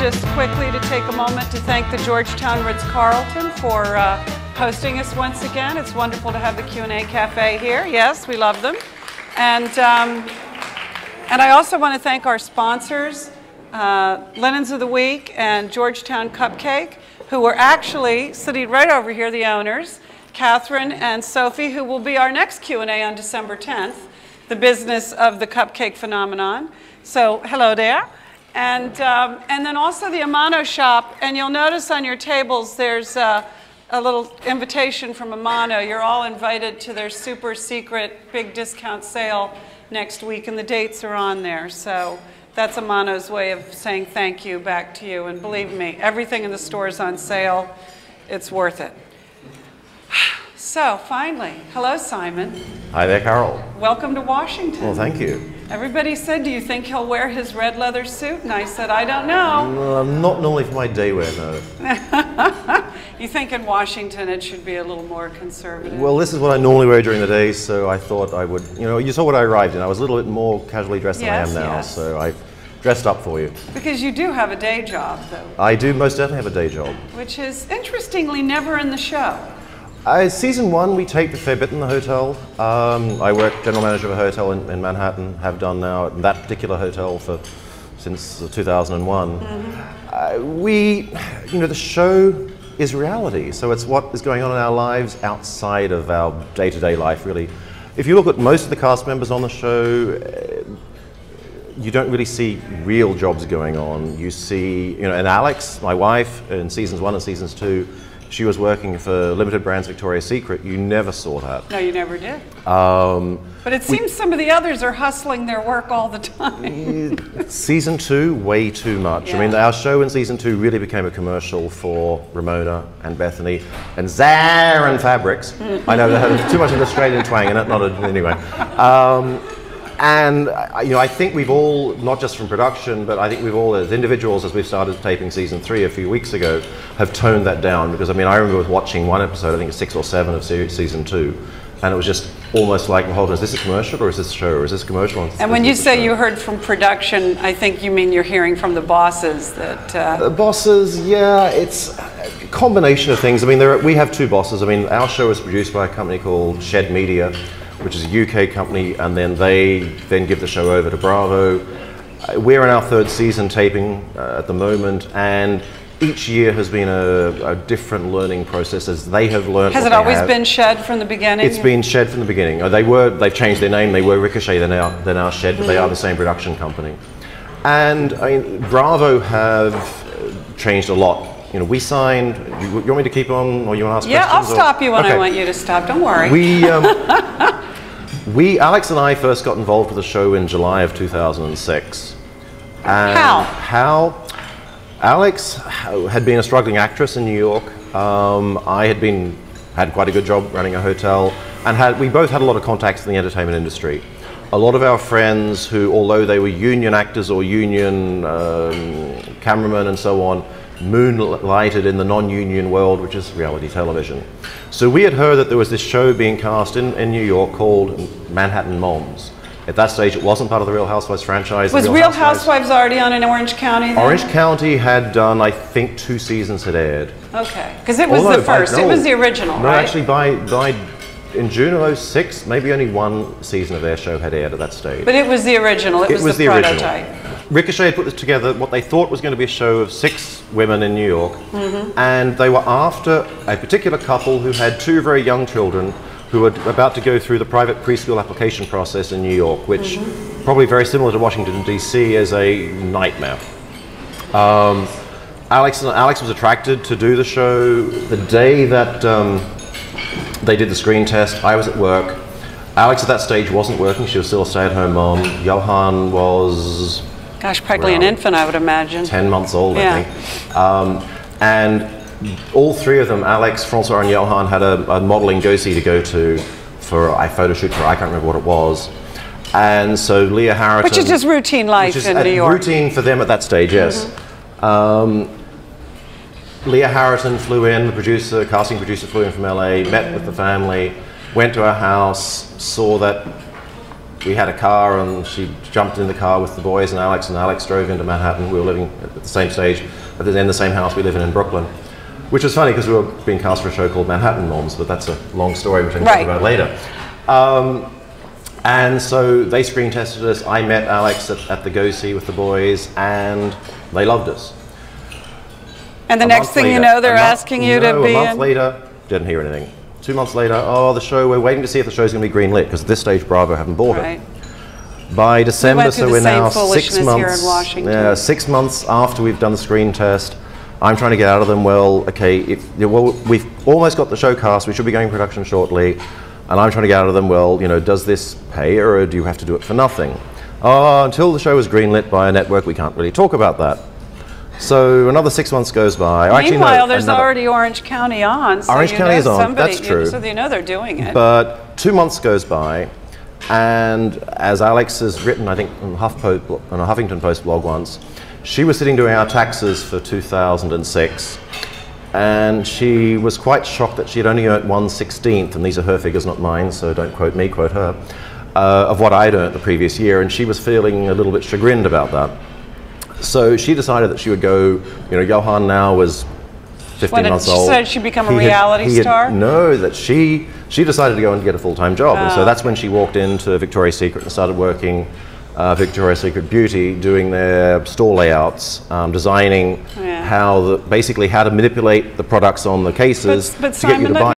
just quickly to take a moment to thank the Georgetown Ritz-Carlton for hosting us once again. It's wonderful to have the Q&A Cafe here. Yes, we love them. And I also want to thank our sponsors, Linens of the Week and Georgetown Cupcake, who were actually sitting right over here, the owners, Catherine and Sophie, who will be our next Q&A on December 10th, the business of the cupcake phenomenon. So hello there. And then also the Amano shop, and you'll notice on your tables there's a little invitation from Amano. You're all invited to their super secret big discount sale next week, and the dates are on there. So that's Amano's way of saying thank you back to you. And believe me, everything in the store is on sale. It's worth it. So finally, hello, Simon. Hi there, Carol. Welcome to Washington. Well, thank you. Everybody said, do you think he'll wear his red leather suit? And I said, I don't know. Not normally for my day wear, no. You think in Washington it should be a little more conservative? Well, this is what I normally wear during the day, so I thought I would, you saw what I arrived in. I was a little bit more casually dressed than I am now, so I've dressed up for you. Because you do have a day job, though. I do most definitely have a day job. Which is, interestingly, never in the show. Season 1, we taped a fair bit in the hotel. I work general manager of a hotel in Manhattan, have done now at that particular hotel since 2001. Mm-hmm. The show is reality, so it's what is going on in our lives outside of our day-to-day life, really. If you look at most of the cast members on the show, you don't really see real jobs going on. You see, and Alex, my wife, in seasons 1 and seasons 2, she was working for Limited Brands Victoria's Secret. You never saw that. No, you never did. But it seems some of the others are hustling their work all the time. Season 2, way too much. Yeah. I mean, our show in season 2 really became a commercial for Ramona and Bethany and Zarin Fabrics. I know that had too much of an Australian twang in it, anyway. And I think we've all, not just from production, but I think we've all as individuals, as we've started taping season 3 a few weeks ago, have toned that down. Because I remember watching one episode, I think it's 6 or 7 of season 2, and it was just almost like, well, hold on, is this a commercial or is this a show or is this a commercial? And when you say you heard from production, I think you mean you're hearing from the bosses that... The bosses, yeah, it's a combination of things. I mean, we have 2 bosses. I mean, our show is produced by a company called Shed Media, which is a UK company, and then they give the show over to Bravo. We're in our 3rd season taping at the moment, and each year has been a different learning process as they have learned. Has it always been Shed from the beginning? It's been Shed from the beginning. They've changed their name. They were Ricochet, they're now Shed, but they are the same production company. And Bravo have changed a lot. We signed. You want me to keep on, or you want to ask questions? Yeah, I'll stop you when I want you to stop. Don't worry. Alex and I first got involved with the show in July of 2006. And how? Alex had been a struggling actress in New York. I had quite a good job running a hotel, and we both had a lot of contacts in the entertainment industry. A lot of our friends who, although they were union actors or union cameramen and so on, moonlighted in the non-union world, which is reality television. So we had heard that there was this show being cast in New York called Manhattan Moms. At that stage, it wasn't part of the Real Housewives franchise. Was Real Housewives already on in Orange County then? Orange County had done, I think, 2 seasons had aired. Okay, because it was the first. It was the original, no, right? Actually, in June of 2006, maybe only 1 season of their show had aired at that stage. But it was the original. It was the prototype. Original. Ricochet had put together what they thought was going to be a show of 6 women in New York, and they were after a particular couple who had 2 very young children who were about to go through the private preschool application process in New York, which probably very similar to Washington, D.C., is a nightmare. Alex was attracted to do the show. The day that they did the screen test, I was at work. Alex at that stage wasn't working. She was still a stay-at-home mom. Johan was... Gosh, practically an infant, I would imagine. 10 months old, I think. And all 3 of them, Alex, Francois, and Johan, had a modeling go-see to go to for a photo shoot for, I can't remember what it was. And so Leah Harrington... Which is just routine life in New York. Routine for them at that stage, yes. Leah Harrington flew in, the casting producer flew in from LA, met with the family, went to our house, saw that we had a car, and she jumped in the car with the boys and Alex drove into Manhattan. We were living at the same stage, but then in the same house we live in Brooklyn, which was funny because we were being cast for a show called Manhattan Norms, but that's a long story which I can talk about later. And so they screen tested us. I met Alex at the Go-See with the boys, and they loved us. And the next thing you know, they're asking you to be a month later, didn't hear anything. 2 months later, oh, the show, we're waiting to see if the show's going to be green-lit, because at this stage, Bravo haven't bought it. By December, so we're now 6 months, 6 months after we've done the screen test, I'm trying to get out of them, well, okay, well, we've almost got the show cast, we should be going production shortly, and I'm trying to get out of them, well, you know, does this pay, or do you have to do it for nothing? Oh, until the show is green-lit by a network, we can't really talk about that. So another 6 months goes by. Meanwhile, there's already Orange County on. So Orange County is on, that's true. So you know they're doing it. But 2 months goes by, and as Alex has written, I think, on a Huffington Post blog once, she was sitting doing our taxes for 2006, and she was quite shocked that she had only earned 1/16, and these are her figures, not mine, so don't quote me, quote her, of what I'd earned the previous year, and she was feeling a little bit chagrined about that. So she decided that she would go, you know, Johan now was 15 months old. She said she'd become a reality star? No, that she decided to go and get a full-time job. And so that's when she walked into Victoria's Secret and started working Victoria's Secret Beauty, doing their store layouts, designing basically how to manipulate the products on the cases to get you to buy.